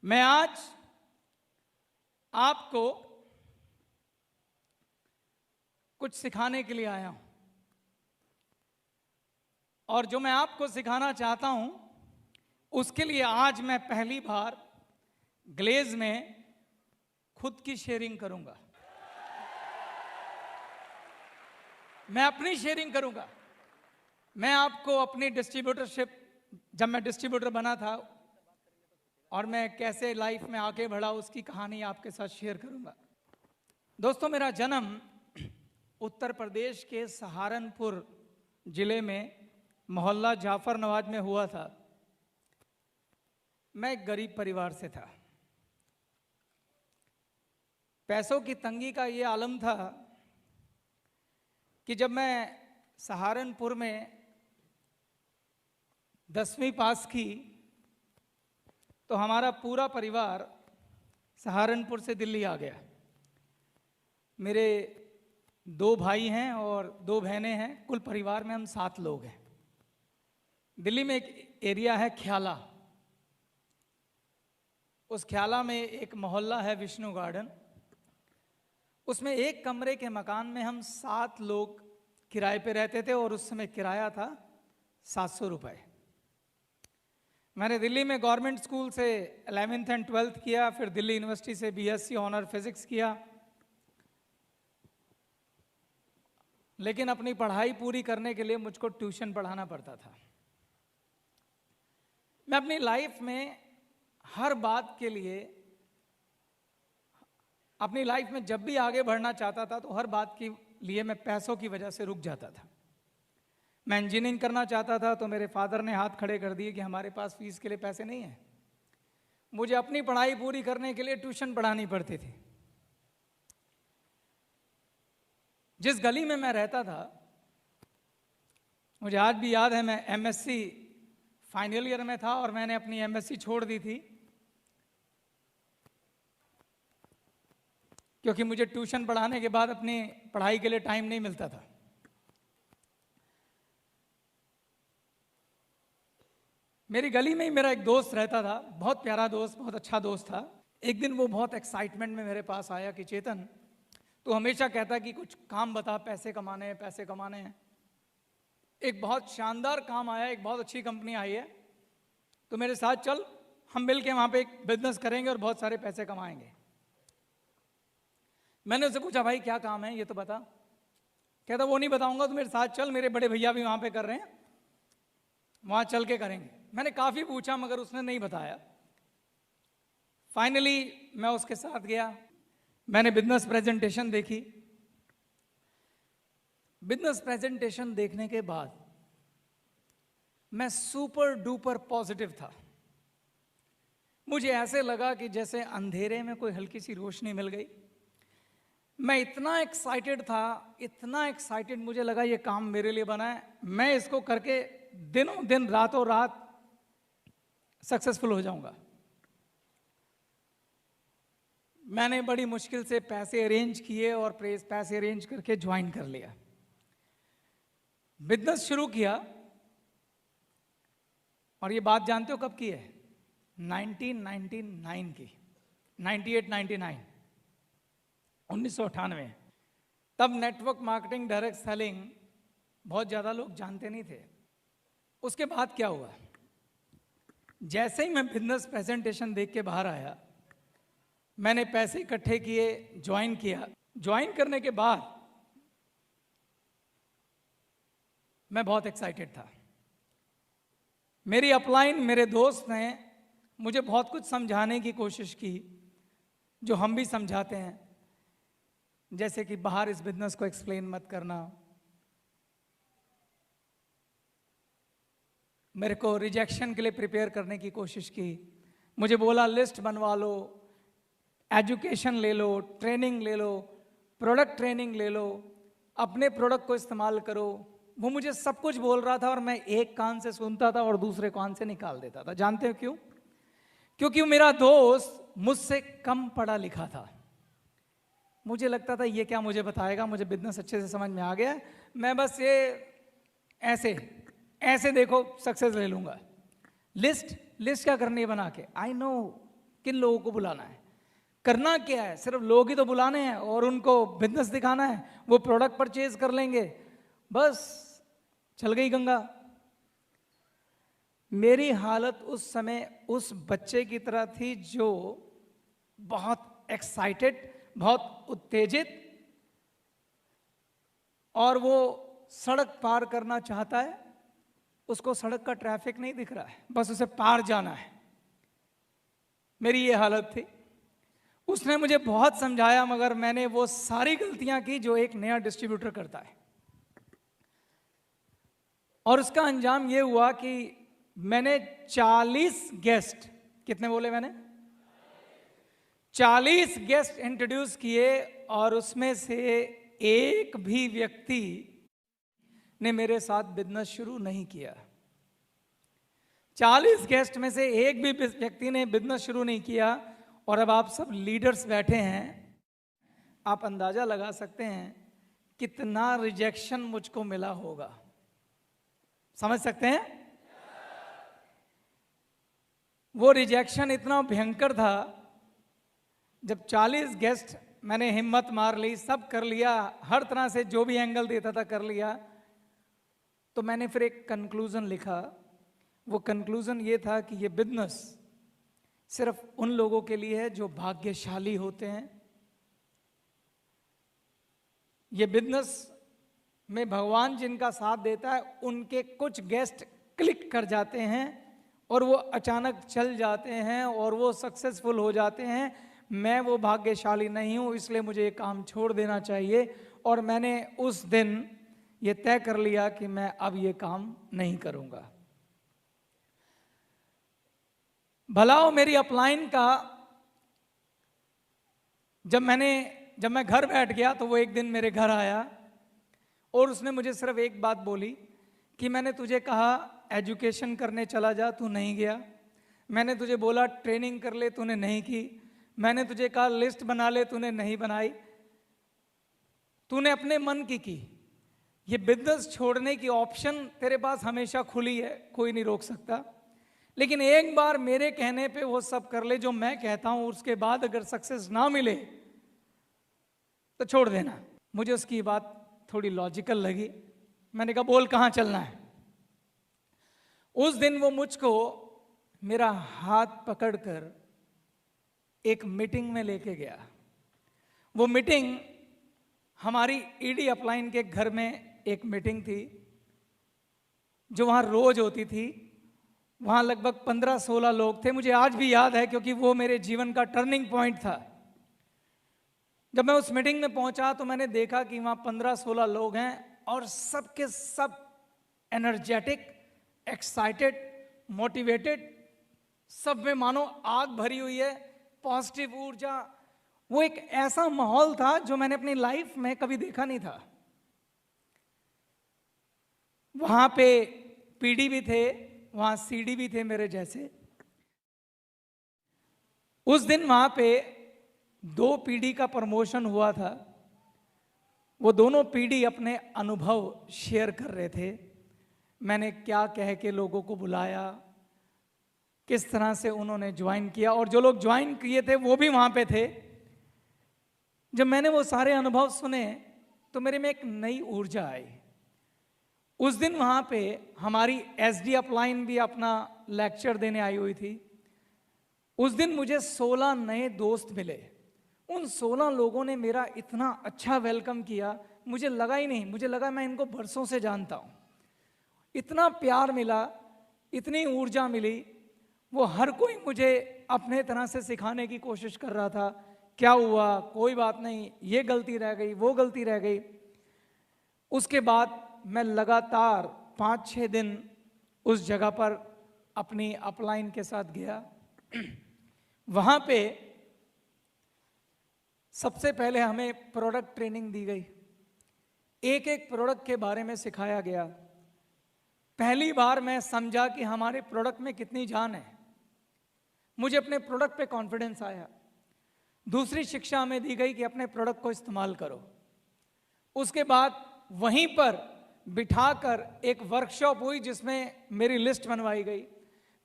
मैं आज आपको कुछ सिखाने के लिए आया हूं और जो मैं आपको सिखाना चाहता हूं उसके लिए आज मैं पहली बार ग्लेज में खुद की शेयरिंग करूंगा। मैं अपनी शेयरिंग करूंगा। मैं आपको अपनी डिस्ट्रीब्यूटरशिप, जब मैं डिस्ट्रीब्यूटर बना था और मैं कैसे लाइफ में आगे बढ़ा, उसकी कहानी आपके साथ शेयर करूंगा। दोस्तों, मेरा जन्म उत्तर प्रदेश के सहारनपुर जिले में मोहल्ला जाफर नवाज में हुआ था। मैं एक गरीब परिवार से था। पैसों की तंगी का ये आलम था कि जब मैं सहारनपुर में 10वीं पास की तो हमारा पूरा परिवार सहारनपुर से दिल्ली आ गया। मेरे 2 भाई हैं और 2 बहनें हैं। कुल परिवार में हम 7 लोग हैं। दिल्ली में एक एरिया है ख्याला। उस ख्याला में एक मोहल्ला है विष्णु गार्डन। उसमें एक कमरे के मकान में हम 7 लोग किराए पे रहते थे और उस समय किराया था 700 रुपये। मैंने दिल्ली में गवर्नमेंट स्कूल से 11th एंड 12th किया, फिर दिल्ली यूनिवर्सिटी से BSc ऑनर फिजिक्स किया। लेकिन अपनी पढ़ाई पूरी करने के लिए मुझको ट्यूशन पढ़ाना पड़ता था। मैं अपनी लाइफ में हर बात के लिए, अपनी लाइफ में जब भी आगे बढ़ना चाहता था तो हर बात के लिए मैं पैसों की वजह से रुक जाता था। मैं इंजीनियरिंग करना चाहता था तो मेरे फादर ने हाथ खड़े कर दिए कि हमारे पास फीस के लिए पैसे नहीं हैं। मुझे अपनी पढ़ाई पूरी करने के लिए ट्यूशन पढ़ानी पड़ती थी। जिस गली में मैं रहता था, मुझे आज भी याद है, मैं MSc फाइनल ईयर में था और मैंने अपनी MSc छोड़ दी थी क्योंकि मुझे ट्यूशन पढ़ाने के बाद अपनी पढ़ाई के लिए टाइम नहीं मिलता था। मेरी गली में ही मेरा एक दोस्त रहता था, बहुत प्यारा दोस्त, बहुत अच्छा दोस्त था। एक दिन वो बहुत एक्साइटमेंट में मेरे पास आया कि चेतन, तो हमेशा कहता कि कुछ काम बता, पैसे कमाने हैं, पैसे कमाने हैं। एक बहुत शानदार काम आया, एक बहुत अच्छी कंपनी आई है, तो मेरे साथ चल, हम मिल के वहाँ पे एक बिजनेस करेंगे और बहुत सारे पैसे कमाएंगे। मैंने उससे पूछा, भाई क्या काम है ये तो बता। कहता वो नहीं बताऊंगा, तो मेरे साथ चल, मेरे बड़े भैया भी वहाँ पे कर रहे हैं, वहाँ चल के करेंगे। मैंने काफ़ी पूछा मगर उसने नहीं बताया। फाइनली मैं उसके साथ गया। मैंने बिजनेस प्रेजेंटेशन देखी। बिजनेस प्रेजेंटेशन देखने के बाद मैं सुपर डुपर पॉजिटिव था। मुझे ऐसे लगा कि जैसे अंधेरे में कोई हल्की सी रोशनी मिल गई। मैं इतना एक्साइटेड था, इतना एक्साइटेड, मुझे लगा ये काम मेरे लिए बना है, मैं इसको करके दिनों दिन, रातों रात सक्सेसफुल हो जाऊंगा। मैंने बड़ी मुश्किल से पैसे अरेंज किए और पैसे अरेंज करके ज्वाइन कर लिया। बिजनेस शुरू किया और ये बात जानते हो कब की है? 1999 की, 98-99, 1998। तब नेटवर्क मार्केटिंग, डायरेक्ट सेलिंग बहुत ज़्यादा लोग जानते नहीं थे। उसके बाद क्या हुआ? जैसे ही मैं बिजनेस प्रेजेंटेशन देख के बाहर आया, मैंने पैसे इकट्ठे किए, ज्वाइन किया। ज्वाइन करने के बाद मैं बहुत एक्साइटेड था। मेरी अपलाइन, मेरे दोस्त ने मुझे बहुत कुछ समझाने की कोशिश की जो हम भी समझाते हैं, जैसे कि बाहर इस बिजनेस को एक्सप्लेन मत करना। मेरे को रिजेक्शन के लिए प्रिपेयर करने की कोशिश की। मुझे बोला लिस्ट बनवा लो, एजुकेशन ले लो, ट्रेनिंग ले लो, प्रोडक्ट ट्रेनिंग ले लो, अपने प्रोडक्ट को इस्तेमाल करो। वो मुझे सब कुछ बोल रहा था और मैं एक कान से सुनता था और दूसरे कान से निकाल देता था। जानते हो क्यों? क्योंकि मेरा दोस्त मुझसे कम पढ़ा लिखा था। मुझे लगता था ये क्या मुझे बताएगा, मुझे बिजनेस अच्छे से समझ में आ गया, मैं बस ये ऐसे देखो सक्सेस ले लूंगा। लिस्ट क्या करनी है बना के। आई नो किन लोगों को बुलाना है, करना क्या है, सिर्फ लोग ही तो बुलाने हैं और उनको बिजनेस दिखाना है, वो प्रोडक्ट परचेज कर लेंगे, बस चल गई गंगा। मेरी हालत उस समय उस बच्चे की तरह थी जो बहुत एक्साइटेड, बहुत उत्तेजित, और वो सड़क पार करना चाहता है, उसको सड़क का ट्रैफिक नहीं दिख रहा है, बस उसे पार जाना है। मेरी ये हालत थी। उसने मुझे बहुत समझाया, मगर मैंने वो सारी गलतियां की जो एक नया डिस्ट्रीब्यूटर करता है, और उसका अंजाम ये हुआ कि मैंने 40 गेस्ट, कितने बोले मैंने, 40 गेस्ट इंट्रोड्यूस किए, और उसमें से एक भी व्यक्ति ने मेरे साथ बिजनेस शुरू नहीं किया। 40 गेस्ट में से एक भी व्यक्ति ने बिजनेस शुरू नहीं किया। और अब आप सब लीडर्स बैठे हैं, आप अंदाजा लगा सकते हैं कितना रिजेक्शन मुझको मिला होगा, समझ सकते हैं। वो रिजेक्शन इतना भयंकर था, जब 40 गेस्ट मैंने हिम्मत मार ली, सब कर लिया, हर तरह से जो भी एंगल देता था कर लिया, तो मैंने फिर एक कंक्लूजन लिखा। वो कंक्लूजन ये था कि ये बिजनेस सिर्फ उन लोगों के लिए है जो भाग्यशाली होते हैं। ये बिजनेस में भगवान जिनका साथ देता है, उनके कुछ गेस्ट क्लिक कर जाते हैं और वो अचानक चल जाते हैं और वो सक्सेसफुल हो जाते हैं। मैं वो भाग्यशाली नहीं हूं, इसलिए मुझे ये काम छोड़ देना चाहिए। और मैंने उस दिन ये तय कर लिया कि मैं अब ये काम नहीं करूंगा। भला हो मेरी अपलाइन का, जब मैं घर बैठ गया तो वो एक दिन मेरे घर आया और उसने मुझे सिर्फ एक बात बोली कि मैंने तुझे कहा एजुकेशन करने चला जा, तू नहीं गया। मैंने तुझे बोला ट्रेनिंग कर ले, तूने नहीं की। मैंने तुझे कहा लिस्ट बना ले, तूने नहीं बनाई। तूने अपने मन की। ये बिजनेस छोड़ने की ऑप्शन तेरे पास हमेशा खुली है, कोई नहीं रोक सकता। लेकिन एक बार मेरे कहने पे वो सब कर ले जो मैं कहता हूं, उसके बाद अगर सक्सेस ना मिले तो छोड़ देना। मुझे उसकी बात थोड़ी लॉजिकल लगी। मैंने कहा बोल कहां चलना है। उस दिन वो मुझको मेरा हाथ पकड़कर एक मीटिंग में लेके गया। वो मीटिंग हमारी ईडी अपलाइन के घर में एक मीटिंग थी जो वहां रोज होती थी। वहां लगभग 15-16 लोग थे। मुझे आज भी याद है क्योंकि वो मेरे जीवन का टर्निंग पॉइंट था। जब मैं उस मीटिंग में पहुंचा तो मैंने देखा कि वहां 15-16 लोग हैं और सबके सब एनर्जेटिक, एक्साइटेड, मोटिवेटेड, सब में मानो आग भरी हुई है, पॉजिटिव ऊर्जा। वो एक ऐसा माहौल था जो मैंने अपनी लाइफ में कभी देखा नहीं था। वहां पे पीडी भी थे, वहां सीडी भी थे मेरे जैसे। उस दिन वहां पे 2 पीढ़ी का प्रमोशन हुआ था। वो दोनों पीढ़ी अपने अनुभव शेयर कर रहे थे। मैंने क्या कह के लोगों को बुलाया, किस तरह से उन्होंने ज्वाइन किया, और जो लोग ज्वाइन किए थे वो भी वहां पे थे। जब मैंने वो सारे अनुभव सुने तो मेरे में एक नई ऊर्जा आई। उस दिन वहां पे हमारी एसडी अपलाइन भी अपना लेक्चर देने आई हुई थी। उस दिन मुझे 16 नए दोस्त मिले। उन 16 लोगों ने मेरा इतना अच्छा वेलकम किया, मुझे लगा ही नहीं, मुझे लगा मैं इनको बरसों से जानता हूं। इतना प्यार मिला, इतनी ऊर्जा मिली। वो हर कोई मुझे अपने तरह से सिखाने की कोशिश कर रहा था। क्या हुआ, कोई बात नहीं, ये गलती रह गई, वो गलती रह गई। उसके बाद मैं लगातार 5-6 दिन उस जगह पर अपनी अपलाइन के साथ गया। वहां पे सबसे पहले हमें प्रोडक्ट ट्रेनिंग दी गई। एक एक प्रोडक्ट के बारे में सिखाया गया। पहली बार मैं समझा कि हमारे प्रोडक्ट में कितनी जान है। मुझे अपने प्रोडक्ट पे कॉन्फिडेंस आया। दूसरी शिक्षा हमें दी गई कि अपने प्रोडक्ट को इस्तेमाल करो। उसके बाद वहीं पर बिठाकर एक वर्कशॉप हुई जिसमें मेरी लिस्ट बनवाई गई।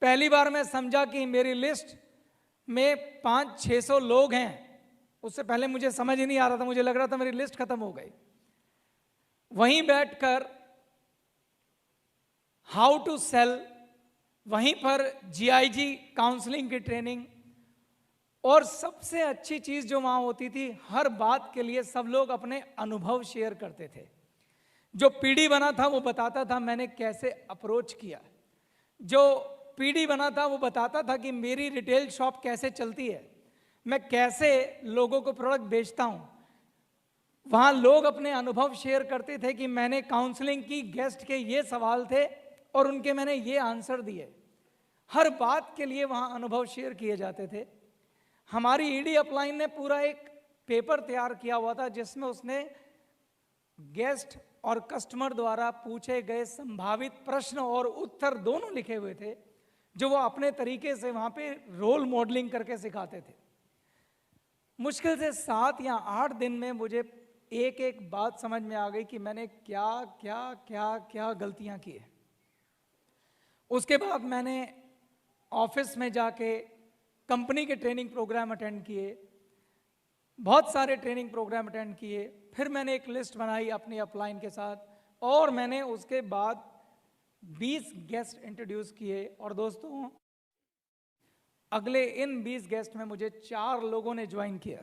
पहली बार मैं समझा कि मेरी लिस्ट में 500-600 लोग हैं। उससे पहले मुझे समझ ही नहीं आ रहा था, मुझे लग रहा था मेरी लिस्ट खत्म हो गई। वहीं बैठकर हाउ टू सेल, वहीं पर GIG काउंसलिंग की ट्रेनिंग, और सबसे अच्छी चीज जो वहां होती थी, हर बात के लिए सब लोग अपने अनुभव शेयर करते थे। जो PD बना था वो बताता था मैंने कैसे अप्रोच किया, जो PD बना था वो बताता था कि मेरी रिटेल शॉप कैसे चलती है, मैं कैसे लोगों को प्रोडक्ट बेचता हूं। वहां लोग अपने अनुभव शेयर करते थे कि मैंने काउंसलिंग की, गेस्ट के ये सवाल थे और उनके मैंने ये आंसर दिए। हर बात के लिए वहां अनुभव शेयर किए जाते थे। हमारी ED अपलाइन ने पूरा एक पेपर तैयार किया हुआ था जिसमें उसने गेस्ट और कस्टमर द्वारा पूछे गए संभावित प्रश्न और उत्तर दोनों लिखे हुए थे, जो वो अपने तरीके से वहां पे रोल मॉडलिंग करके सिखाते थे। मुश्किल से 7 या 8 दिन में मुझे एक एक बात समझ में आ गई कि मैंने क्या क्या क्या क्या गलतियां की है। उसके बाद मैंने ऑफिस में जाके कंपनी के ट्रेनिंग प्रोग्राम अटेंड किए, बहुत सारे ट्रेनिंग प्रोग्राम अटेंड किए। फिर मैंने एक लिस्ट बनाई अपनी अपलाइन के साथ, और मैंने उसके बाद 20 गेस्ट इंट्रोड्यूस किए। और दोस्तों, अगले इन 20 गेस्ट में मुझे 4 लोगों ने ज्वाइन किया।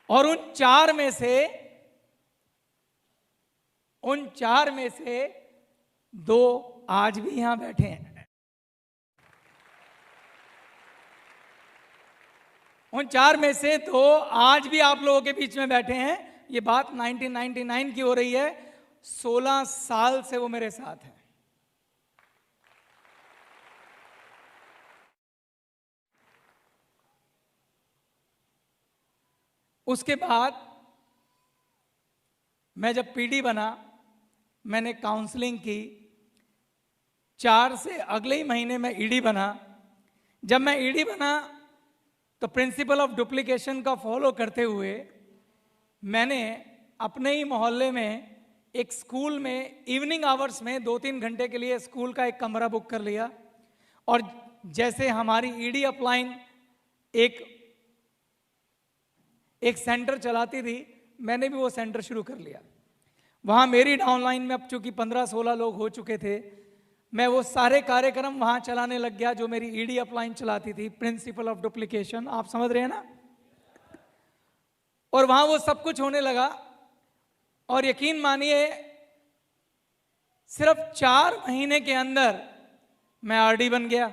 और उन 4 में से 2 आज भी यहां बैठे हैं। उन 4 में से 2 आज भी आप लोगों के बीच में बैठे हैं। ये बात 1999 की हो रही है। 16 साल से वो मेरे साथ हैं। उसके बाद मैं जब PD बना, मैंने काउंसलिंग की। 4 से अगले ही महीने में ED बना। जब मैं ED बना तो प्रिंसिपल ऑफ डुप्लीकेशन का फॉलो करते हुए मैंने अपने ही मोहल्ले में एक स्कूल में इवनिंग आवर्स में 2-3 घंटे के लिए स्कूल का एक कमरा बुक कर लिया। और जैसे हमारी ED अपलाइन एक सेंटर चलाती थी, मैंने भी वो सेंटर शुरू कर लिया। वहाँ मेरी डाउनलाइन में अब चूंकि 15-16 लोग हो चुके थे, मैं वो सारे कार्यक्रम वहाँ चलाने लग गया जो मेरी ED अपलाइन चलाती थी, प्रिंसिपल ऑफ डुप्लीकेशन, आप समझ रहे हैं ना। और वहाँ वो सब कुछ होने लगा। और यकीन मानिए, सिर्फ 4 महीने के अंदर मैं RD बन गया।